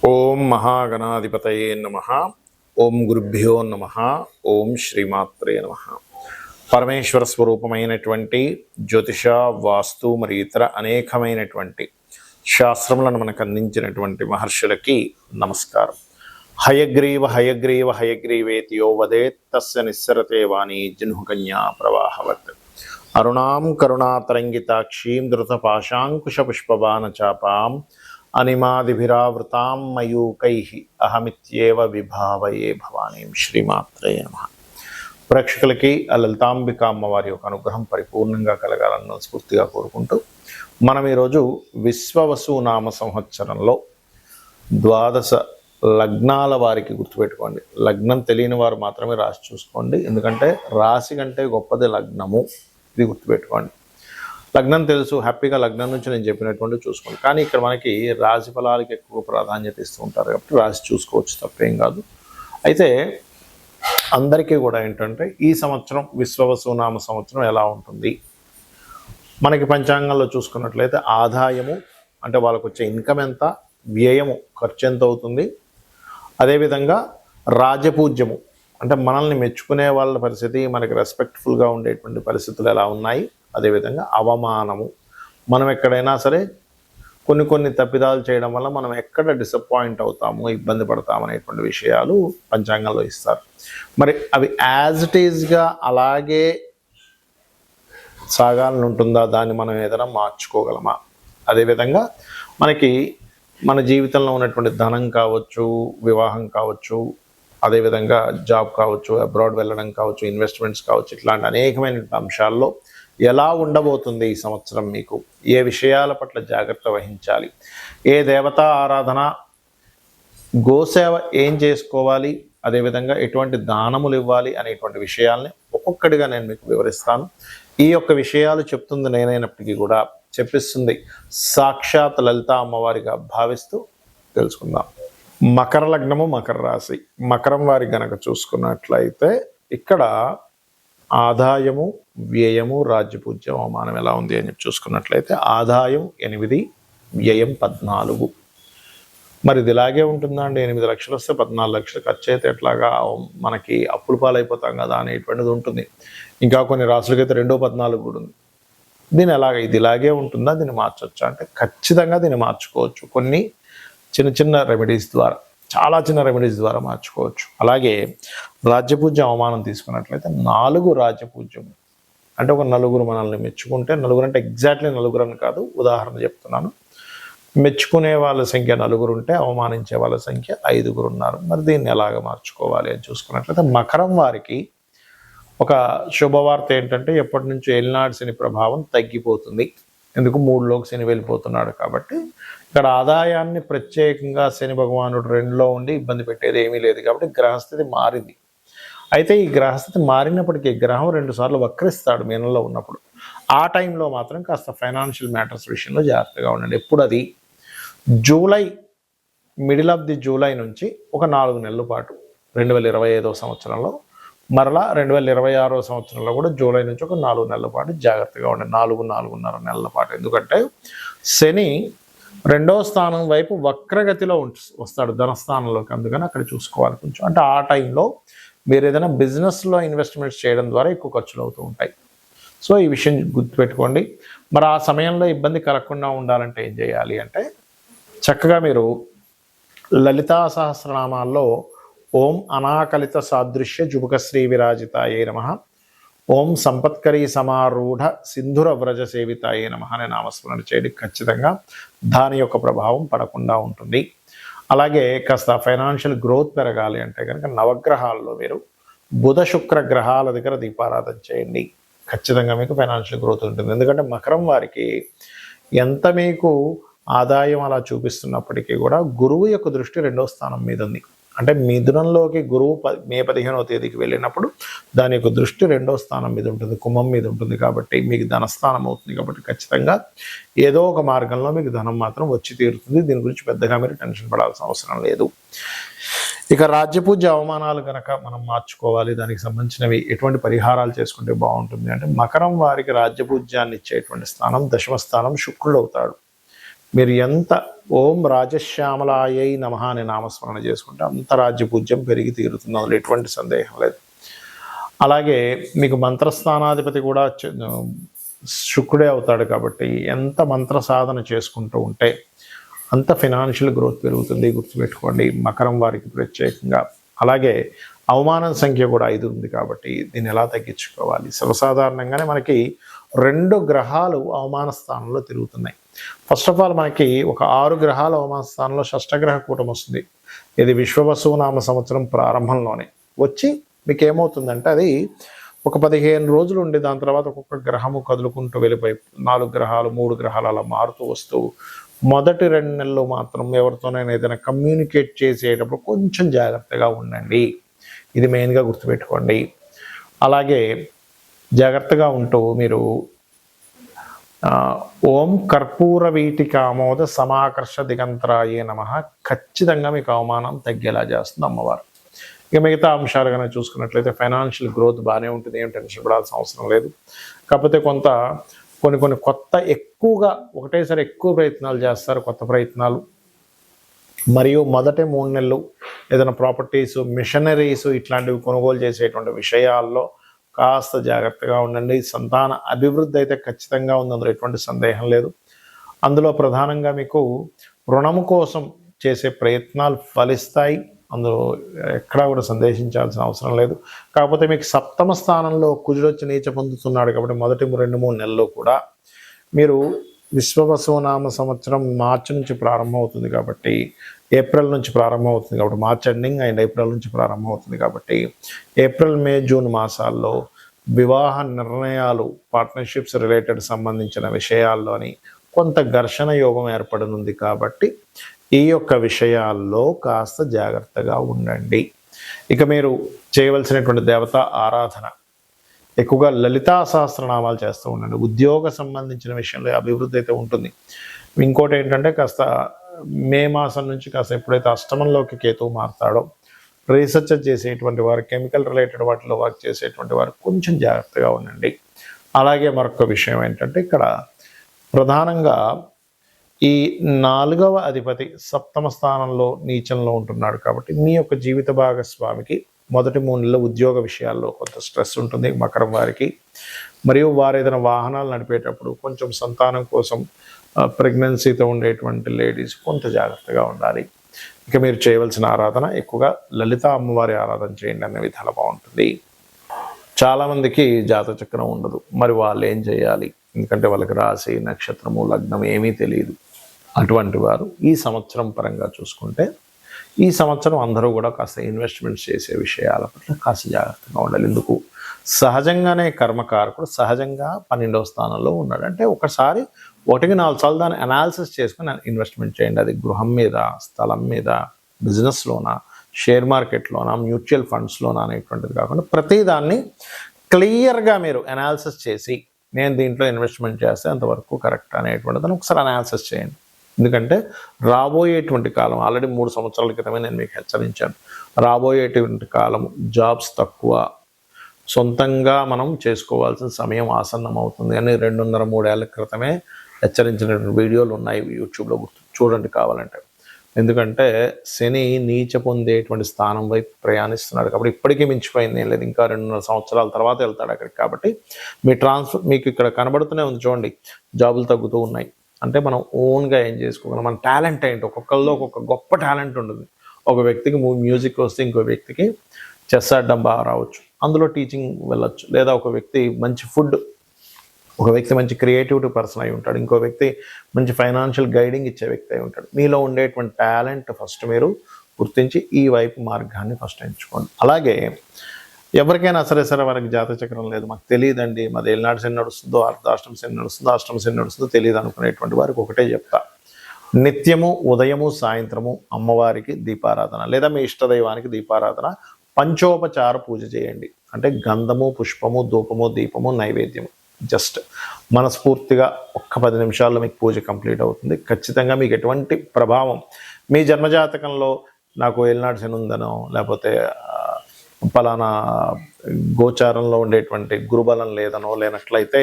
ఓం మహాగణాధిపతయే నమః. ఓం గురుభ్యో నమః. ఓం శ్రీమాత్రే నమః. పరమేశ్వర స్వరూపమైనటువంటి జ్యోతిష, వాస్తు మరియు ఇతర అనేకమైనటువంటి శాస్త్రములను మనకు అందించినటువంటి మహర్షులకి నమస్కారం. హయగ్రీవ హయగ్రీవ హయగ్రీవేతి యో వదేత్ తస్య నిస్సరతే వాణి జహ్నుకన్యా ప్రవాహవత్. అరుణాం కరుణాతరంగితాక్షీం ధృతపాశాంకుశపుష్పబాణచాపాం అనిమాదిభిరావృతాం మయూకైః అహమిత్యేవ విభావయే భవానీం. శ్రీమాత్రే నమః. ప్రేక్షకులకి ఆ లలితాంబిక అమ్మవారి యొక్క అనుగ్రహం పరిపూర్ణంగా కలగాలని స్ఫూర్తిగా కోరుకుంటూ మనం ఈరోజు విశ్వవసు నామ సంవత్సరంలో 12 లగ్నాల వారికి గుర్తుపెట్టుకోండి. లగ్నం తెలియని వారు మాత్రమే రాశి చూసుకోండి, ఎందుకంటే రాశి కంటే గొప్పది లగ్నము. ఇది గుర్తుపెట్టుకోండి. లగ్నం తెలుసు, హ్యాపీగా లగ్నం నుంచి నేను చెప్పినటువంటి చూసుకోండి. కానీ ఇక్కడ మనకి రాశి ఫలాలకి ఎక్కువ ప్రాధాన్యత ఇస్తూ ఉంటారు కాబట్టి రాశి చూసుకోవచ్చు, తప్పేం కాదు. అయితే అందరికీ కూడా ఏంటంటే ఈ సంవత్సరం విశ్వవసు నామ సంవత్సరం ఎలా ఉంటుంది, మనకి పంచాంగంలో చూసుకున్నట్లయితే ఆదాయము అంటే వాళ్ళకు వచ్చే ఇన్కమ్ ఎంత, వ్యయము ఖర్చు ఎంత అవుతుంది, అదేవిధంగా రాజపూజ్యము అంటే మనల్ని మెచ్చుకునే వాళ్ళ పరిస్థితి, మనకి రెస్పెక్ట్ఫుల్గా ఉండేటువంటి పరిస్థితులు ఎలా ఉన్నాయి, అదేవిధంగా అవమానము, మనం ఎక్కడైనా సరే కొన్ని తప్పిదాలు చేయడం వల్ల మనం ఎక్కడ డిసప్పాయింట్ అవుతాము, ఇబ్బంది పడతాము అనేటువంటి విషయాలు పంచాంగంలో ఇస్తారు. మరి అవి యాజ్ ఇట్ ఈజ్గా అలాగే సాగాలని ఉంటుందా, దాన్ని మనం ఏదైనా మార్చుకోగలమా, అదేవిధంగా మనకి మన జీవితంలో ఉన్నటువంటి ధనం కావచ్చు, వివాహం కావచ్చు, అదేవిధంగా జాబ్ కావచ్చు, అబ్రాడ్ వెళ్ళడం కావచ్చు, ఇన్వెస్ట్మెంట్స్ కావచ్చు, ఇట్లాంటి అనేకమైన అంశాల్లో ఎలా ఉండబోతుంది ఈ సంవత్సరం, మీకు ఏ విషయాల పట్ల జాగ్రత్త వహించాలి, ఏ దేవతా ఆరాధన, గోసేవ ఏం చేసుకోవాలి, అదేవిధంగా ఎటువంటి దానములు ఇవ్వాలి అనేటువంటి విషయాల్ని ఒక్కొక్కటిగా నేను మీకు వివరిస్తాను. ఈ యొక్క విషయాలు చెప్తుంది నేనైనప్పటికీ కూడా చెప్పిస్తుంది సాక్షాత్ లలిత అమ్మవారిగా భావిస్తూ తెలుసుకుందాం. మకర లగ్నము, మకర రాశి. మకరం వారి గనక చూసుకున్నట్లయితే ఇక్కడ ఆదాయము, వ్యయము, రాజ్యపూజ్యం, అవమానం ఎలా ఉంది అని చెప్పి చూసుకున్నట్లయితే ఆదాయం 8, వ్యయం 14. మరి ఇది ఇలాగే ఉంటుందా అండి? 8 లక్షలు వస్తే 14 లక్షలు ఖర్చు అయితే ఎట్లాగా, మనకి అప్పుల పాలైపోతాం కదా అనేటువంటిది ఉంటుంది. ఇంకా కొన్ని రాసులకైతే 2-14 కూడా ఉంది. దీని ఇది ఇలాగే ఉంటుందా, దీన్ని మార్చొచ్చా అంటే ఖచ్చితంగా దీన్ని మార్చుకోవచ్చు. కొన్ని చిన్న రెమెడీస్ ద్వారా, చాలా చిన్న రెమెడీస్ ద్వారా మార్చుకోవచ్చు. అలాగే రాజ్యపూజ్యం, అవమానం తీసుకున్నట్లయితే 4 రాజ్యపూజ్యం అంటే ఒక నలుగురు మనల్ని మెచ్చుకుంటే, నలుగురు అంటే ఎగ్జాక్ట్లీ నలుగురు అని కాదు, ఉదాహరణ చెప్తున్నాను. మెచ్చుకునే వాళ్ళ సంఖ్య 4 ఉంటే అవమానించే వాళ్ళ సంఖ్య 5 ఉన్నారు. మరి దీన్ని ఎలాగ మార్చుకోవాలి అని చూసుకున్నట్లయితే మకరం వారికి ఒక శుభవార్త ఏంటంటే ఎప్పటి నుంచో ఏలినాడు శని ప్రభావం తగ్గిపోతుంది. ఎందుకు? 3లోకి శని వెళ్ళిపోతున్నాడు కాబట్టి ఇక్కడ ఆదాయాన్ని ప్రత్యేకంగా శని భగవానుడు 2లో ఉండి ఇబ్బంది పెట్టేది ఏమీ లేదు కాబట్టి గ్రహస్థితి మారింది. అయితే ఈ గ్రహస్థితి మారినప్పటికీ గ్రహం 2 సార్లు వక్రిస్తాడు మీనంలో ఉన్నప్పుడు. ఆ టైంలో మాత్రం కాస్త ఫైనాన్షియల్ మ్యాటర్స్ విషయంలో జాగ్రత్తగా ఉండండి. ఎప్పుడు అది July, middle of the July నుంచి ఒక 4 నెలల పాటు 2025వ సంవత్సరంలో, మరలా 2026వ సంవత్సరంలో కూడా జూలై నుంచి ఒక 4 నెలల పాటు జాగ్రత్తగా ఉండండి. 4-4.5 నెలల పాటు. ఎందుకంటే శని 2వ స్థానం వైపు వక్రగతిలో వస్తాడు ధనస్థానంలోకి, అందుకని అక్కడ చూసుకోవాలి కొంచెం. అంటే ఆ టైంలో మీరు ఏదైనా బిజినెస్లో ఇన్వెస్ట్మెంట్స్ చేయడం ద్వారా ఎక్కువ ఖర్చులు అవుతూ ఉంటాయి. సో ఈ విషయం గుర్తుపెట్టుకోండి. మరి ఆ సమయంలో ఇబ్బంది కలగకుండా ఉండాలంటే ఏం చేయాలి అంటే చక్కగా మీరు లలితా సహస్రనామాల్లో ఓం అనాకలిత సాదృశ్య జుబుకశ్రీ విరాజితాయే నమః, ఓం సంపత్కరీ సమారూఢ సింధుర వ్రజ సేవితాయే నమః అనే నామస్మరణ చేయండి. ఖచ్చితంగా దాని యొక్క ప్రభావం పడకుండా ఉంటుంది. అలాగే కాస్త ఫైనాన్షియల్ గ్రోత్ పెరగాలి అంటే కనుక నవగ్రహాల్లో మీరు బుధ శుక్ర గ్రహాల దగ్గర దీపారాధన చేయండి. ఖచ్చితంగా మీకు ఫైనాన్షియల్ గ్రోత్ ఉంటుంది. ఎందుకంటే మకరం వారికి ఎంత మీకు ఆదాయం అలా చూపిస్తున్నప్పటికీ కూడా గురువు యొక్క దృష్టి 2వ స్థానం మీద ఉంది. అంటే మిథునంలోకి గురువు మే 15వ తేదీకి వెళ్ళినప్పుడు దాని యొక్క దృష్టి 2వ స్థానం మీద ఉంటుంది, కుంభం మీద ఉంటుంది. కాబట్టి మీకు ధనస్థానం అవుతుంది. కాబట్టి ఖచ్చితంగా ఏదో ఒక మార్గంలో మీకు ధనం మాత్రం వచ్చి తీరుతుంది. దీని గురించి పెద్దగా మీరు టెన్షన్ పడాల్సిన అవసరం లేదు. ఇక రాజ్యపూజ్య, అవమానాలు కనుక మనం మార్చుకోవాలి, దానికి సంబంధించినవి ఎటువంటి పరిహారాలు చేసుకుంటే బాగుంటుంది అంటే మకరం వారికి రాజ్యపూజ్యాన్ని ఇచ్చేటువంటి స్థానం 10వ స్థానం శుక్రుడు అవుతాడు. మీరు ఎంత ఓం రాజశ్యామలాయై నమః అనే నామస్మరణ చేసుకుంటే అంత రాజ్య పూజ్యం పెరిగి తీరుతుంది, అందులో ఎటువంటి సందేహం లేదు. అలాగే మీకు మంత్రస్థానాధిపతి కూడా శుక్రుడే అవుతాడు కాబట్టి ఎంత మంత్ర సాధన చేసుకుంటూ ఉంటే అంత ఫినాన్షియల్ గ్రోత్ పెరుగుతుంది, గుర్తుపెట్టుకోండి మకరం వారికి ప్రత్యేకంగా. అలాగే అవమానం సంఖ్య కూడా 5 ఉంది కాబట్టి దీన్ని ఎలా తగ్గించుకోవాలి? సర్వసాధారణంగానే మనకి 2 గ్రహాలు అవమాన స్థానంలో తిరుగుతున్నాయి. ఫస్ట్ ఆఫ్ ఆల్ మనకి ఒక 6 గ్రహాల అవమాన స్థానంలో షష్టగ్రహ కూటమి వస్తుంది. ఇది విశ్వవసునామ సంవత్సరం ప్రారంభంలోనే వచ్చి మీకు ఏమవుతుందంటే అది ఒక 15 రోజులు ఉండి దాని తర్వాత ఒక్కొక్క గ్రహము కదులుకుంటూ వెళ్ళిపోయి 4 గ్రహాలు 3 గ్రహాలు అలా మారుతూ వస్తూ మొదటి 2 నెలలు మాత్రం ఎవరితోనైనా ఏదైనా కమ్యూనికేట్ చేసేటప్పుడు కొంచెం జాగ్రత్తగా ఉండండి. ఇది మెయిన్గా గుర్తుపెట్టుకోండి. అలాగే జాగ్రత్తగా ఉంటూ మీరు ఓం కర్పూర వీటికామోద సమాకర్ష దిగంతరాయే నమః ఖచ్చితంగా మీకు అవమానం తగ్గేలా చేస్తుంది అమ్మవారు. ఇక మిగతా అంశాలు కనుక చూసుకున్నట్లయితే ఫైనాన్షియల్ గ్రోత్ బాగానే ఉంటుంది, ఏం టెన్షన్ పడాల్సిన అవసరం లేదు. కాకపోతే కొన్ని కొత్త ఎక్కువగా ఒకటేసారి ఎక్కువ ప్రయత్నాలు చేస్తారు, కొత్త ప్రయత్నాలు. మరియు మొదటి 3 నెలలు ఏదైనా ప్రాపర్టీస్ మిషనరీస్ ఇట్లాంటివి కొనుగోలు చేసేటువంటి విషయాల్లో కాస్త జాగ్రత్తగా ఉండండి. సంతాన అభివృద్ధి అయితే ఖచ్చితంగా ఉంది, అందులో ఎటువంటి సందేహం లేదు. అందులో ప్రధానంగా మీకు రుణము కోసం చేసే ప్రయత్నాలు ఫలిస్తాయి, అందులో ఎక్కడా కూడా సందేహించాల్సిన అవసరం లేదు. కాకపోతే మీకు 7వ స్థానంలో కుజుడొచ్చి నీచ పొందుతున్నాడు కాబట్టి మొదటి 2-3 నెలల్లో కూడా మీరు విశ్వవసునామ సంవత్సరం మార్చి నుంచి ప్రారంభమవుతుంది కాబట్టి ఏప్రిల్ నుంచి ప్రారంభమవుతుంది కాబట్టి మార్చ్ ఎండింగ్ అండ్ ఏప్రిల్ నుంచి ప్రారంభమవుతుంది కాబట్టి ఏప్రిల్ మే జూన్ మాసాల్లో వివాహ నిర్ణయాలు పార్ట్నర్షిప్స్ రిలేటెడ్ సంబంధించిన విషయాల్లోని కొంత ఘర్షణ యోగం ఏర్పడనుంది కాబట్టి ఈ యొక్క విషయాల్లో కాస్త జాగ్రత్తగా ఉండండి. ఇక మీరు చేయవలసినటువంటి దేవతా ఆరాధన ఎక్కువగా లలితా సహస్రనామాలు చేస్తూ ఉండండి. ఉద్యోగ సంబంధించిన విషయంలో అభివృద్ధి అయితే ఉంటుంది. ఇంకోటి ఏంటంటే కాస్త మే మాసం నుంచి కాస్త ఎప్పుడైతే అష్టమంలోకి కేతువు మారుతాడో రీసెర్చ్ చేసేటువంటి వారు కెమికల్ రిలేటెడ్ వాటిలో వర్క్ చేసేటువంటి వారు కొంచెం జాగ్రత్తగా ఉండండి. అలాగే మరొక విషయం ఏంటంటే ఇక్కడ ప్రధానంగా ఈ 4వ అధిపతి 7వ స్థానంలో నీచంలో ఉంటున్నాడు కాబట్టి మీ యొక్క జీవిత భాగస్వామికి మొదటి 3 నెలల ఉద్యోగ విషయాల్లో కొంత స్ట్రెస్ ఉంటుంది మకరం వారికి. మరియు వారు ఏదైనా వాహనాలు నడిపేటప్పుడు కొంచెం సంతానం కోసం ప్రెగ్నెన్సీతో ఉండేటువంటి లేడీస్ కొంత జాగ్రత్తగా ఉండాలి. ఇక మీరు చేయవలసిన ఆరాధన ఎక్కువగా లలిత అమ్మవారి ఆరాధన చేయండి, అనే విధాలు బాగుంటుంది. చాలామందికి జాతచక్రం ఉండదు, మరి వాళ్ళు ఏం చేయాలి? ఎందుకంటే వాళ్ళకి రాశి నక్షత్రము లగ్నం ఏమీ తెలియదు. అటువంటి వారు ఈ సంవత్సరం పరంగా చూసుకుంటే ఈ సంవత్సరం అందరూ కూడా కాస్త ఇన్వెస్ట్మెంట్స్ చేసే విషయాల పట్ల కాస్త జాగ్రత్తగా ఉండాలి. ఎందుకు? సహజంగానే కర్మకారకుడు సహజంగా 12వ స్థానంలో ఉన్నాడు. అంటే ఒకసారి 1-4 సార్లు దాన్ని అనాలిసిస్ చేసుకుని ఇన్వెస్ట్మెంట్ చేయండి. అది గృహం మీద, స్థలం మీద, బిజినెస్లోనా, షేర్ మార్కెట్లోనా, మ్యూచువల్ ఫండ్స్లోనా అనేటువంటిది కాకుండా ప్రతిదాన్ని క్లియర్గా మీరు అనాలిసిస్ చేసి నేను దీంట్లో ఇన్వెస్ట్మెంట్ చేస్తే అంతవరకు కరెక్ట్ అనేటువంటిదని ఒకసారి అనాలిసిస్ చేయండి. ఎందుకంటే రాబోయేటువంటి కాలం ఆల్రెడీ 3 సంవత్సరాల క్రితమే నేను మీకు హెచ్చరించాను. రాబోయేటువంటి కాలం జాబ్స్ తక్కువ, సొంతంగా మనం చేసుకోవాల్సిన సమయం ఆసన్నం అవుతుంది అని 2.5-3 ఏళ్ల క్రితమే హెచ్చరించినటువంటి వీడియోలు ఉన్నాయి యూట్యూబ్లో, చూడండి కావాలంటే. ఎందుకంటే శని నీచ పొందేటువంటి స్థానం వైపు ప్రయాణిస్తున్నాడు కాబట్టి ఇప్పటికీ మించిపోయింది ఏం లేదు, ఇంకా 2.5 సంవత్సరాల తర్వాత వెళ్తాడు అక్కడికి. కాబట్టి మీ ట్రాన్స్ఫర్ మీకు ఇక్కడ కనబడుతూనే ఉంది చూడండి, జాబులు తగ్గుతూ ఉన్నాయి. అంటే మనం ఓన్గా ఏం చేసుకోగలం, మన టాలెంట్ ఏంటి, ఒక్కొక్కరిలో ఒక్కొక్క గొప్ప టాలెంట్ ఉంటుంది. ఒక వ్యక్తికి మ్యూజిక్ వస్తే ఇంకో వ్యక్తికి చెస్ ఆడడం బాగా రావచ్చు, అందులో టీచింగ్ వెళ్ళొచ్చు. లేదా ఒక వ్యక్తి మంచి ఫుడ్, ఒక వ్యక్తి మంచి క్రియేటివిటీ పర్సన్ అయి ఉంటాడు, ఇంకో వ్యక్తి మంచి ఫైనాన్షియల్ గైడింగ్ ఇచ్చే వ్యక్తి అయి ఉంటాడు. మీలో ఉండేటువంటి టాలెంట్ ఫస్ట్ మీరు గుర్తించి ఈ వైపు మార్గాన్ని ఫస్ట్ ఎంచుకోండి. అలాగే ఎవరికైనా సరే వారికి జాతచక్రం లేదు, మాకు తెలియదండి, మాది ఏలినాడు శని నడుస్తుందో అర్ధాష్టమ శని నడుస్తుందో అష్టమ శని నడుస్తుందో తెలియదు అనుకునేటువంటి వారికి ఒకటే చెప్తా, నిత్యము ఉదయము సాయంత్రము అమ్మవారికి దీపారాధన లేదా మీ ఇష్టదైవానికి దీపారాధన, పంచోపచార పూజ చేయండి. అంటే గంధము, పుష్పము, ధూపము, దీపము, నైవేద్యము. జస్ట్ మనస్ఫూర్తిగా ఒక్క 10 నిమిషాల్లో మీకు పూజ కంప్లీట్ అవుతుంది. ఖచ్చితంగా మీకు ఎటువంటి ప్రభావం మీ జన్మజాతకంలో నాకు ఏలినాడు శని ఉందనో లేకపోతే పలానా గోచారంలో ఉండేటువంటి గురుబలం లేదనో లేనట్లయితే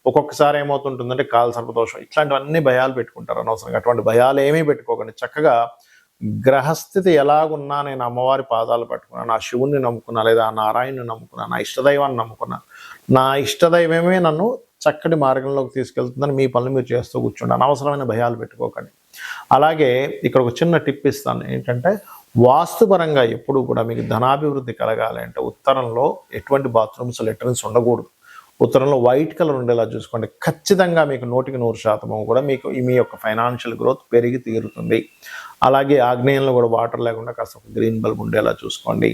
ఒక్కొక్కసారి ఏమవుతుంటుందంటే కాలసర్పదోషం, ఇట్లాంటివన్నీ భయాలు పెట్టుకుంటారు అనవసరంగా. అటువంటి భయాలు ఏమీ పెట్టుకోకండి. చక్కగా గ్రహస్థితి ఎలాగున్నా నేను అమ్మవారి పాదాలు పట్టుకున్నా, నా శివుణ్ణి నమ్ముకున్నా, లేదా నారాయణ్ని నమ్ముకున్నా, నా ఇష్టదైవాన్ని నమ్ముకున్నా, నా ఇష్టదైవమే నన్ను చక్కటి మార్గంలోకి తీసుకెళ్తుందని మీ పనులు మీరు చేస్తూ కూర్చోండి. అనవసరమైన భయాలు పెట్టుకోకండి. అలాగే ఇక్కడ ఒక చిన్న టిప్ ఇస్తాను. ఏంటంటే వాస్తుపరంగా ఎప్పుడు కూడా మీకు ధనాభివృద్ధి కలగాలి అంటే ఉత్తరంలో ఎటువంటి బాత్రూమ్స్, లెట్రిన్స్ ఉండకూడదు. ఉత్తరంలో వైట్ కలర్ ఉండేలా చూసుకోండి. ఖచ్చితంగా మీకు 100% కూడా మీకు మీ యొక్క ఫైనాన్షియల్ గ్రోత్ పెరిగి తీరుతుంది. అలాగే ఆగ్నేయంలో కూడా వాటర్ లేకుండా కాస్త ఒక గ్రీన్ బల్బ్ ఉండేలా చూసుకోండి.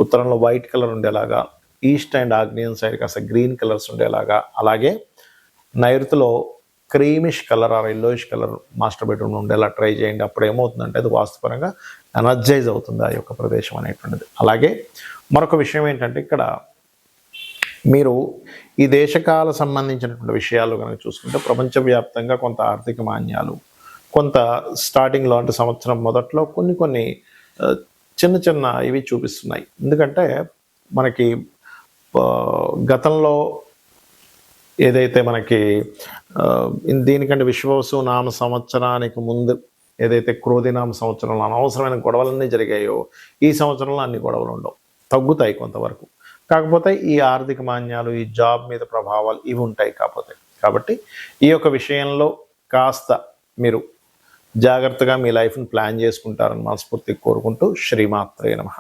ఉత్తరంలో వైట్ కలర్ ఉండేలాగా, ఈస్ట్ అండ్ ఆగ్నేయం సైడ్ కాస్త గ్రీన్ కలర్స్ ఉండేలాగా, అలాగే నైరుతిలో creamish colour or yellowish colour master bedroom ఉండేలా ట్రై చేయండి. అప్పుడు ఏమవుతుందంటే అది వాస్తుపరంగా ఎనర్జైజ్ అవుతుంది ఆ యొక్క ప్రదేశం అనేటువంటిది. అలాగే మరొక విషయం ఏంటంటే ఇక్కడ మీరు ఈ దేశకాల సంబంధించినటువంటి విషయాలు కనుక చూసుకుంటే ప్రపంచవ్యాప్తంగా కొంత ఆర్థిక మాన్యాలు, కొంత స్టార్టింగ్లో అంటే సంవత్సరం మొదట్లో కొన్ని చిన్న చిన్న ఇవి చూపిస్తున్నాయి. ఎందుకంటే మనకి గతంలో ఏదైతే మనకి దీనికంటే విశ్వవసు నామ సంవత్సరానికి ముందు ఏదైతే క్రోధినామ సంవత్సరంలో అనవసరమైన గొడవలన్నీ జరిగాయో ఈ సంవత్సరంలో అన్ని గొడవలు ఉండవు, తగ్గుతాయి కొంతవరకు. కాకపోతే ఈ ఆర్థిక మాన్యాలు, ఈ జాబ్ మీద ప్రభావాలు ఇవి ఉంటాయి. కాబట్టి ఈ యొక్క విషయంలో కాస్త మీరు జాగ్రత్తగా మీ లైఫ్ని ప్లాన్ చేసుకుంటారని మనస్ఫూర్తిగా కోరుకుంటూ శ్రీమాత్రే నమః.